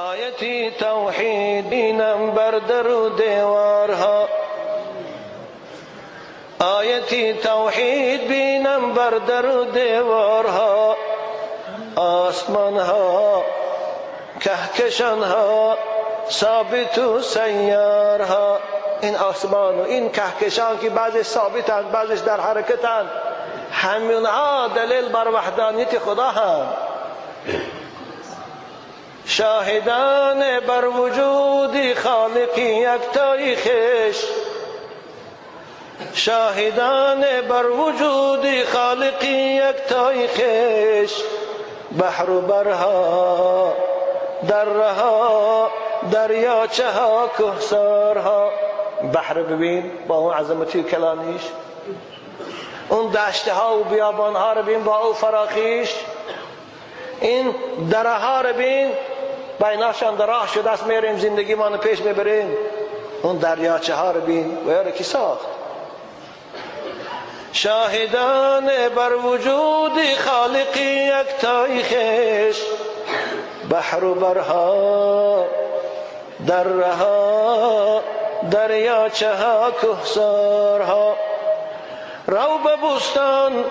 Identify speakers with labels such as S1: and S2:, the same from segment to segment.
S1: آیتی توحید بینم بر در و دیوارها، آیتی توحید بینم بر در و دیوارها، آسمانها کهکشانها ثابت و سیارها. این آسمان و این کهکشان که بعضی ثابتند بعضیش در حرکتند، همینها دلیل بر وحدانیت خدا هم. شاهدان بر وجود خالق یکتای خویش، شاهدان بر وجود خالق یکتای خویش، بحر و برها درها دریاچه ها کهسارها. بحر ببین با اون عظمتی کلانیش، اون دشته ها و بیابان ها رو ببین با اون فراخیش، این دره ها رو ببین بیناشان دراه شده است، میریم زندگی ما رو پیش میبریم. اون دریاچه ها رو ببین و یاره کی ساخت. شاهدان بر وجود خالق یکتای خویش، بحر و برها درها دریاچه ها کهسارها. رو به بستان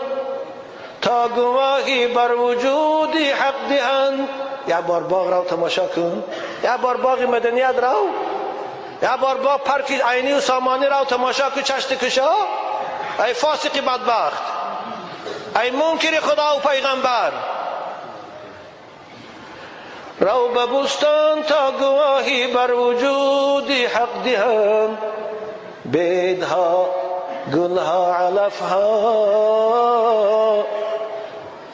S1: تا گواهی بر وجود حق دهند. یک بار باغ رو تماشا کن، یک بار باغ مدنیت رو، یک بار باغ پارک عینی و سامانی رو تماشا کن. چشت کشا ای فاسق بدبخت، ای منکر خدا و پیغمبر. رو به بستان تا گواهی بر وجود حق دهند، بیدها گلها علفها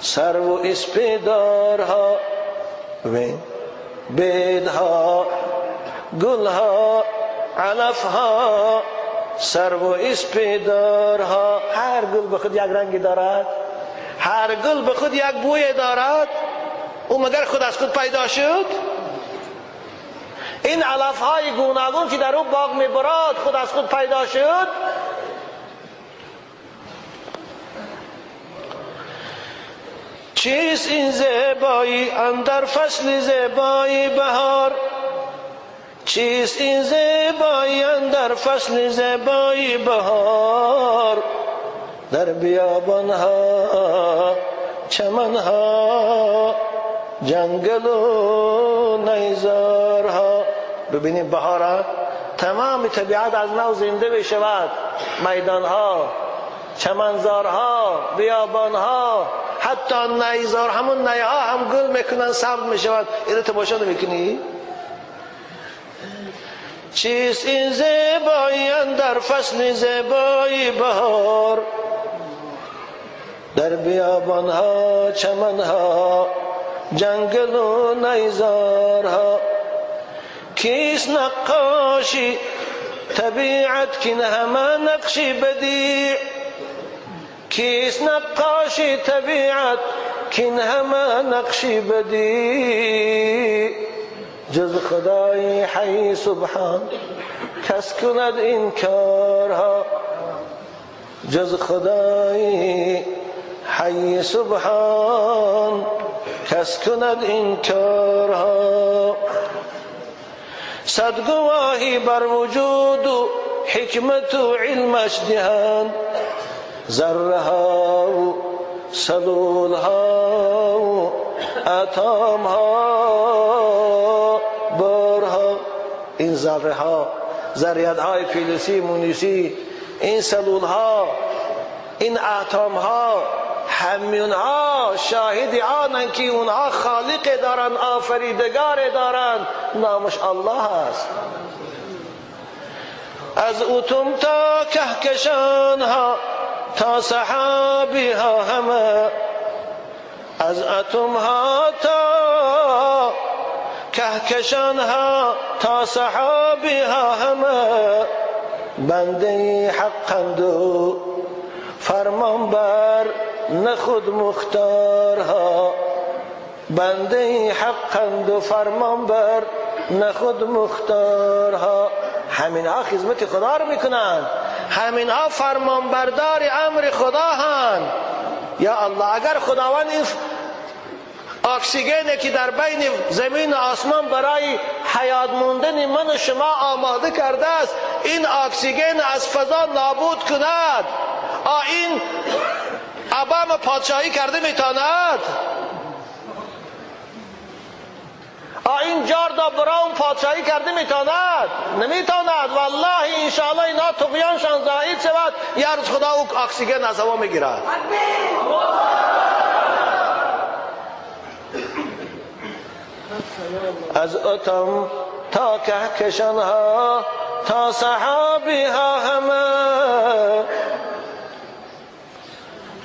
S1: سرو و اسپیدارها. بیدها گلها علفها سرو و اسپیدارها. هر گل به خود یک رنگی دارد، هر گل به خود یک بوی دارد. او مگر خود از خود پیدا شد؟ این علفهای گوناگون که در او باغ میبرد خود از خود پیدا شد؟ چیست این زیبایی اندر فصل زیبایی بهار؟ چیست این زیبایی اندر فصل زیبایی بهار؟ در بیابانها چمنها جنگل و نیزارها. ببینید بهار تمام طبیعت از نو زنده بشود. میدانها، چمنزارها، بیابانها، حتی نیزار، همون نیها هم گل میکنن، سبز میشود. اینو تماشا نمیکنی؟ چیست این زیبایی اندر فصل زیبایی بهار؟ در بیابانها چمنها جنگل و نیزارها. کیست نقاشی طبیعت کین همه نقشی بدیع؟ کیست نقاشی طبیعت کین همه نقشی بدیع؟ جز خدای حی سبحان کس کند این کارها. جز خدای حی سبحان کس کند این کارها. صد گواهی بر وجود و حکمت و علمش دهند، ذره ها و سلول ها و اتم ها بارها. این ذره ها، ذریات های فیلیسی مونیسی، این سلول ها، این اتم ها، همینها شاهد آنند که اونها خالق دارند، آفریدگار دارند، نامش الله است. از اتم تا کهکشان ها تا سحابی ها همه، از اتم ها تا کهکشان ها تا سحابی ها همه، بنده حقند و فرمان بر نخود مختارها. بنده حقند و فرمان بر نخود مختارها. همینها خدمت خدا رو میکنند، همینها فرمان بردار امر خدا هستند. یا الله، اگر خداوند این اکسیژنی که در بین زمین و آسمان برای حیات موندن من و شما آماده کرده است، این اکسیژن از فضا نابود کند، این اوباما پادشاهی کرده میتواند؟ این جاردا براون پادشاهی کرده میتواند؟ نمیتواند. والله انشاءالله اینا طغیانشان زائد شود، یه روز خدا او اکسیژن از هوا میگیرد. از اتم تا کهکشانها تا سحابی ها همه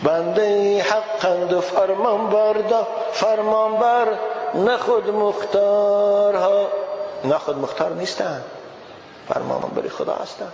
S1: بنده حقند و فرمان بر نه خود مختارها. نه خود مختار نیستند، فرمان بر خدا هستند.